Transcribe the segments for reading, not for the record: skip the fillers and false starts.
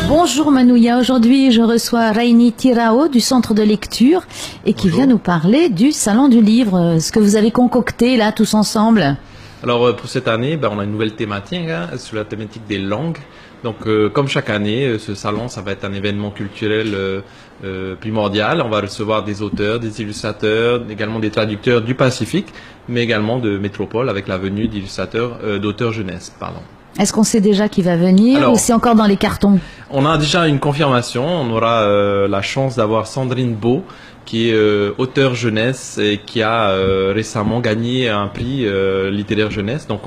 Bonjour Manouya, aujourd'hui je reçois Raini Tirao du centre de lecture et qui vient nous parler du salon du livre, ce que vous avez concocté là tous ensemble. Alors pour cette année, on a une nouvelle thématique sur la thématique des langues. Donc comme chaque année, ce salon ça va être un événement culturel primordial. On va recevoir des auteurs, des illustrateurs, également des traducteurs du Pacifique, mais également de métropole avec la venue d'illustrateurs, d'auteurs jeunesse, pardon. Est-ce qu'on sait déjà qui va venir ou c'est encore dans les cartons? On a déjà une confirmation. On aura la chance d'avoir Sandrine Beau, qui est auteure jeunesse et qui a récemment gagné un prix littéraire jeunesse. Donc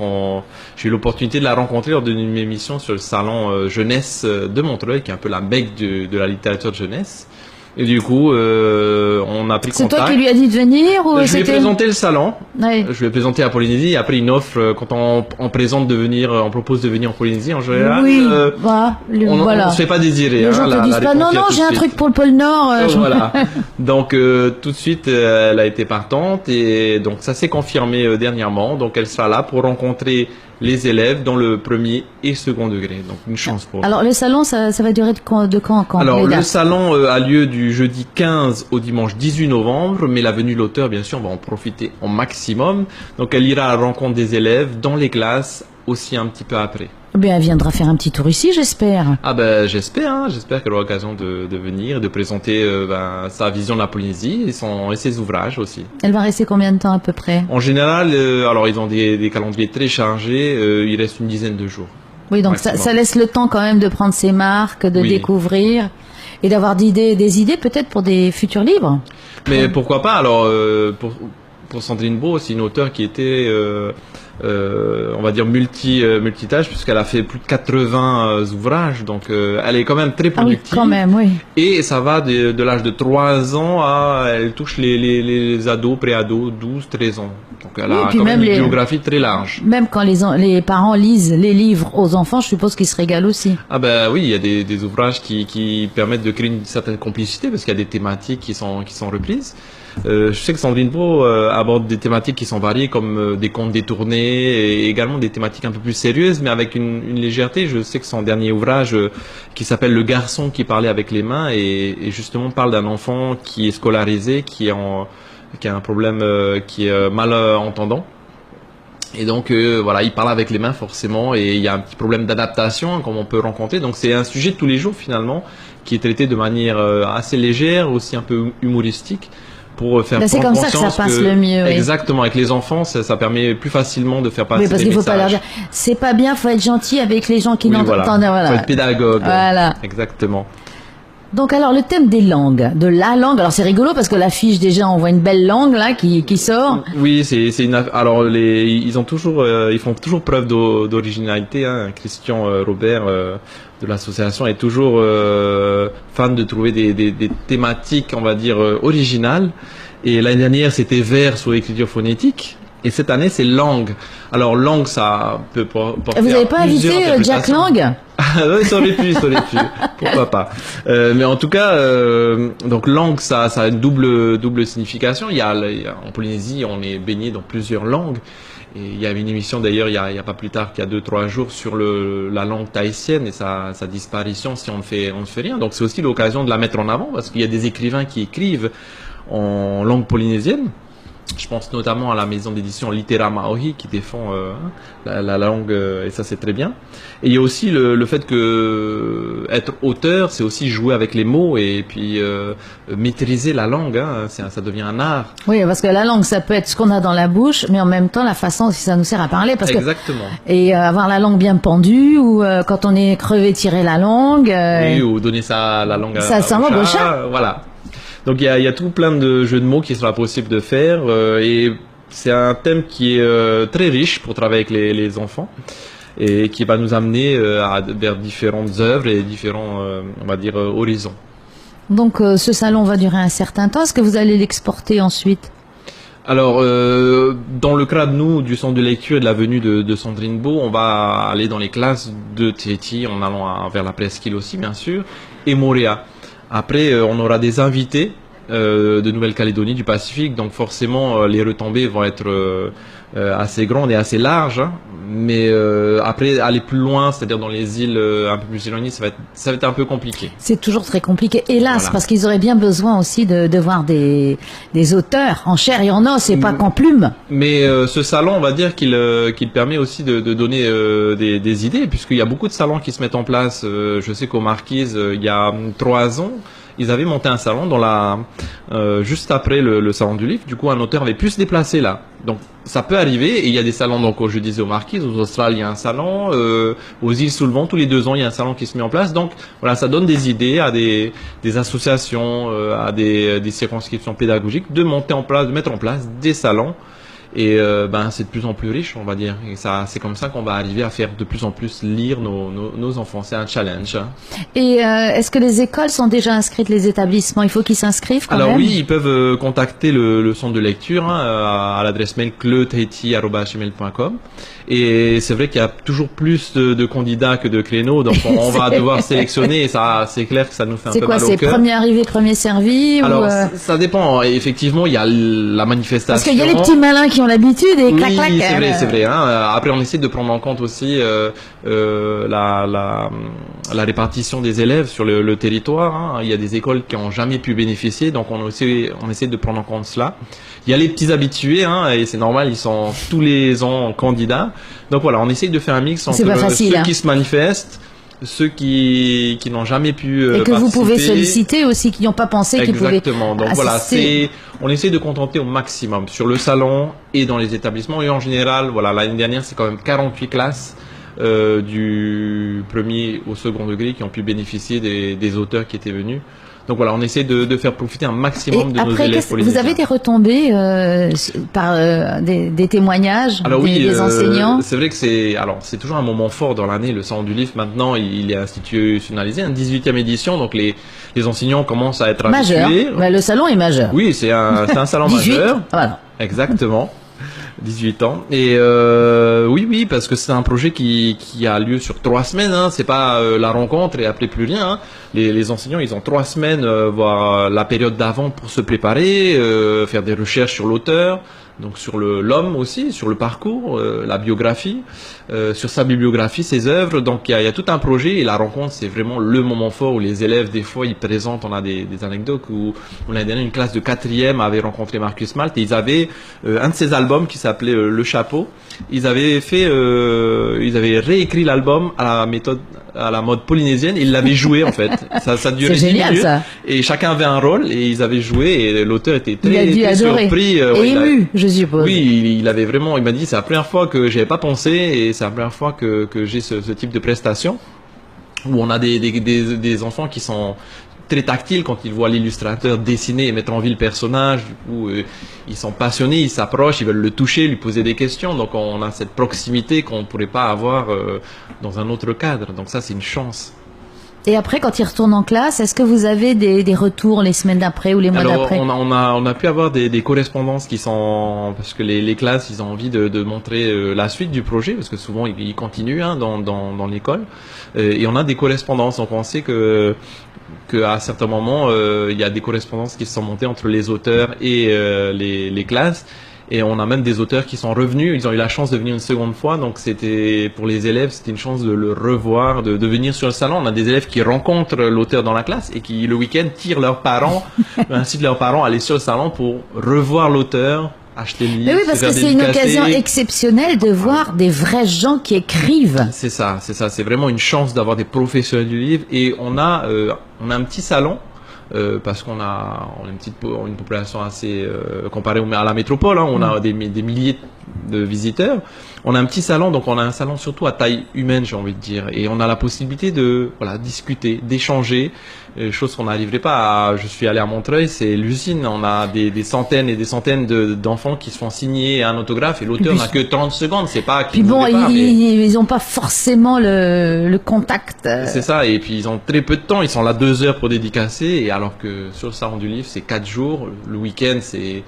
j'ai eu l'opportunité de la rencontrer lors d'une émission sur le salon jeunesse de Montreuil, qui est un peu la mecque de la littérature de jeunesse. Et du coup, on a pris contact. C'est toi qui lui as dit de venir ou Je lui ai présenté le salon. Oui. Je lui ai présenté à Polynésie. Après, une offre, quand on présente de venir, on propose de venir en Polynésie, en général. Oui, on ne se fait pas désirer. Les gens te disent pas, non, j'ai un truc pour le pôle Nord. Voilà. Donc, tout de suite, elle a été partante. Et donc, ça s'est confirmé dernièrement. Donc, elle sera là pour rencontrer les élèves dans le premier et second degré. Donc, une chance pour eux. Alors, le salon, ça va durer de quand à quand? Alors, le salon a lieu du jeudi 15 au dimanche 18 novembre, mais la venue de l'auteur, bien sûr, on va en profiter au maximum. Donc, elle ira à la rencontre des élèves dans les classes aussi un petit peu après. Bien, elle viendra faire un petit tour ici, j'espère. Ah j'espère qu'elle aura l'occasion de venir et de présenter sa vision de la Polynésie et ses ouvrages aussi. Elle va rester combien de temps à peu près? En général, alors ils ont des calendriers très chargés, il reste une dizaine de jours. Oui, donc ça laisse le temps quand même de prendre ses marques, de découvrir et d'avoir des idées peut-être pour des futurs livres. Mais pourquoi pas? Alors, pour Sandrine Beau, c'est une auteure qui était... on va dire multitâche, puisqu'elle a fait plus de 80 ouvrages, donc elle est quand même très productive. Ah oui, quand même, oui. Et ça va de l'âge de 3 ans à... Elle touche les ados, pré-ados, 12, 13 ans. Donc elle a quand même une biographie très large. Même quand les parents lisent les livres aux enfants, je suppose qu'ils se régalent aussi. Ah oui, il y a des ouvrages qui permettent de créer une certaine complicité, parce qu'il y a des thématiques qui sont reprises. Je sais que Sandrine Beau aborde des thématiques qui sont variées, comme des contes détournés et également des thématiques un peu plus sérieuses, mais avec une légèreté. Je sais que son dernier ouvrage qui s'appelle Le garçon qui parlait avec les mains et justement parle d'un enfant qui est scolarisé, qui a un problème, qui est malentendant. Et donc il parle avec les mains forcément, et il y a un petit problème d'adaptation comme on peut rencontrer. Donc c'est un sujet de tous les jours finalement, qui est traité de manière assez légère, aussi un peu humoristique, pour faire c'est comme ça que ça passe le mieux. Exactement, avec les enfants, ça permet plus facilement de faire passer parce qu'il faut pas leur dire, c'est pas bien, faut être gentil avec les gens qui n'entendent. Faut être pédagogue. Voilà. Exactement. Donc alors le thème des langues, de la langue, alors c'est rigolo parce que l'affiche déjà on voit une belle langue là qui sort. Oui, alors ils font toujours preuve d'originalité. Christian Robert de l'association est toujours fan de trouver des thématiques, on va dire originales. Et l'année dernière c'était vers sur l'écriture phonétique. Et cette année, c'est langue. Alors, langue, ça peut porter. Vous n'avez pas invité Jack Lang? Oui, ça aurait pu. Pourquoi pas. Mais en tout cas, donc langue, ça a une double signification. En Polynésie, on est baigné dans plusieurs langues. Et il y avait une émission d'ailleurs, il y a pas plus tard qu'il y a 2-3 jours, sur la langue tahitienne et sa disparition si on ne fait rien. Donc, c'est aussi l'occasion de la mettre en avant, parce qu'il y a des écrivains qui écrivent en langue polynésienne. Je pense notamment à la maison d'édition Litera Maohi qui défend la langue, et ça c'est très bien. Et il y a aussi le fait que être auteur, c'est aussi jouer avec les mots et puis maîtriser la langue. Ça devient un art. Oui, parce que la langue, ça peut être ce qu'on a dans la bouche, mais en même temps la façon si ça nous sert à parler. Exactement. Et avoir la langue bien pendue, ou quand on est crevé, tirer la langue. Oui, ou donner la langue au chat. Voilà. Donc il y a tout plein de jeux de mots qui sera possible de faire, et c'est un thème qui est très riche pour travailler avec les enfants et qui va nous amener vers différentes œuvres et différents, on va dire, horizons. Donc ce salon va durer un certain temps. Est-ce que vous allez l'exporter ensuite? Alors, dans le cadre, du centre de lecture et de la venue de Sandrine Beau, on va aller dans les classes de Teti en allant vers la presqu'île aussi, bien sûr, et Moréa. Après, on aura des invités de Nouvelle-Calédonie, du Pacifique. Donc forcément, les retombées vont être assez grandes et assez larges. Hein. Mais après, aller plus loin, c'est-à-dire dans les îles un peu plus éloignées, ça va être un peu compliqué. C'est toujours très compliqué, hélas, Voilà. parce qu'ils auraient bien besoin aussi de voir des auteurs en chair et en os et pas qu'en plumes. Mais ce salon, on va dire qu'il permet aussi de donner des idées, puisqu'il y a beaucoup de salons qui se mettent en place. Je sais qu'aux Marquises, il y a 3 ans, ils avaient monté un salon juste après le salon du livre. Du coup, un auteur avait pu se déplacer là. Donc, ça peut arriver. Et il y a des salons, donc, je disais aux Marquises, aux Australes, il y a un salon. Aux îles sous le vent, tous les 2 ans, il y a un salon qui se met en place. Donc, voilà, ça donne des idées à des associations, à des circonscriptions pédagogiques de mettre en place des salons. Et c'est de plus en plus riche, on va dire. Et ça, c'est comme ça qu'on va arriver à faire de plus en plus lire nos enfants. C'est un challenge. Hein. Et est-ce que les écoles sont déjà inscrites, les établissements? Il faut qu'ils s'inscrivent quand même? Alors oui, ils peuvent contacter le centre de lecture à l'adresse mail cleutahiti@gmail.com. Et c'est vrai qu'il y a toujours plus de candidats que de créneaux, donc on va devoir sélectionner. Et ça, c'est clair que ça nous fait un peu mal au cœur. C'est quoi, c'est premier arrivé, premier servi? Alors, ou ça dépend. Effectivement, il y a la manifestation. Parce qu'il y a les petits malins qui ont l'habitude et clac clac. Oui, c'est vrai. Hein. Après, on essaie de prendre en compte aussi la répartition des élèves sur le territoire. Hein. Il y a des écoles qui n'ont jamais pu bénéficier, donc on essaie de prendre en compte cela. Il y a les petits habitués, hein, et c'est normal, ils sont tous les ans candidats. Donc voilà, on essaye de faire un mix entre ceux qui se manifestent, ceux qui n'ont jamais pu et que participer. Vous pouvez solliciter aussi, qui n'ont pas pensé qu'ils pouvaient Exactement. Donc voilà, on essaie de contenter au maximum sur le salon et dans les établissements. Et en général, voilà, l'année dernière, c'est quand même 48 classes du premier au second degré qui ont pu bénéficier des auteurs qui étaient venus. Donc voilà, on essaie de faire profiter un maximum de nos élèves polynésiens. Vous avez des retombées par des témoignages des enseignants? C'est vrai que c'est toujours un moment fort dans l'année. Le salon du livre, maintenant, il est institutionnalisé, 18e édition, donc les enseignants commencent à être habitués. Majeur. Le salon est majeur. Oui, c'est un salon 18, majeur. Voilà. Exactement. 18 ans. Et oui, parce que c'est un projet qui a lieu sur 3 semaines. Hein. C'est pas la rencontre et après plus rien. Hein. Les enseignants, ils ont 3 semaines, voire la période d'avant pour se préparer, faire des recherches sur l'auteur, donc sur l'homme aussi, sur le parcours, la biographie, sur sa bibliographie, ses œuvres. Donc il y a tout un projet et la rencontre, c'est vraiment le moment fort où les élèves, des fois, ils présentent. On a des anecdotes où l'année dernière, une classe de 4e avait rencontré Marcus Malt et ils avaient un de ses albums qui s'appelait Le Chapeau. Ils avaient réécrit l'album à la mode polynésienne. Ils l'avaient joué en fait. Ça durait 10 minutes. Ça. Et chacun avait un rôle et ils avaient joué et l'auteur était très surpris. Et ému, je suppose. Oui, il m'a dit c'est la première fois que j'avais pas pensé et c'est la première fois que j'ai ce type de prestation où on a des enfants qui sont très tactiles quand ils voient l'illustrateur dessiner et mettre en vie le personnage. Du coup, ils sont passionnés, ils s'approchent, ils veulent le toucher, lui poser des questions. Donc, on a cette proximité qu'on ne pourrait pas avoir dans un autre cadre. Donc, ça, c'est une chance. Et après, quand ils retournent en classe, est-ce que vous avez des retours les semaines d'après ou les mois d'après? On a pu avoir des correspondances qui sont parce que les classes, ils ont envie de montrer la suite du projet parce que souvent ils continuent dans l'école et on a des correspondances. Donc on sait que à certains moments il y a des correspondances qui se sont montées entre les auteurs et les classes. Et on a même des auteurs qui sont revenus, ils ont eu la chance de venir une seconde fois, donc c'était pour les élèves, c'était une chance de le revoir, de venir sur le salon. On a des élèves qui rencontrent l'auteur dans la classe et qui le week-end tirent leurs parents, incitent leurs parents à aller sur le salon pour revoir l'auteur, acheter le livre. Mais oui, parce que c'est une occasion exceptionnelle de voir des vrais gens qui écrivent. C'est ça, c'est vraiment une chance d'avoir des professionnels du livre et on a un petit salon. Parce qu'on a une population assez comparée à la métropole, hein, on a des milliers de visiteurs. On a un petit salon, donc on a un salon surtout à taille humaine, j'ai envie de dire, et on a la possibilité de discuter, d'échanger, chose qu'on n'arriverait pas à. Je suis allé à Montreuil, c'est l'usine, on a des centaines et des centaines d'enfants qui se font signer un autographe et l'auteur n'a que 30 secondes, c'est pas. Puis bon, ils n'ont pas forcément le contact. C'est ça, et puis ils ont très peu de temps, ils sont là 2 heures pour dédicacer, et alors que sur le salon du livre, c'est 4 jours, le week-end, c'est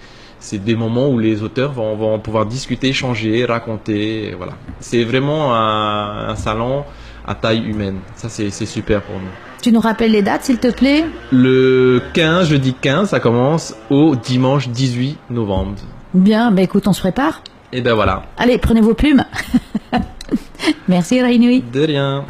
des moments où les auteurs vont pouvoir discuter, échanger, raconter, voilà. C'est vraiment un salon à taille humaine. Ça, c'est super pour nous. Tu nous rappelles les dates, s'il te plaît? Le 15, jeudi 15, ça commence au dimanche 18 novembre. Bien, bah écoute, on se prépare. Et ben voilà. Allez, prenez vos plumes. Merci Rainoui. De rien.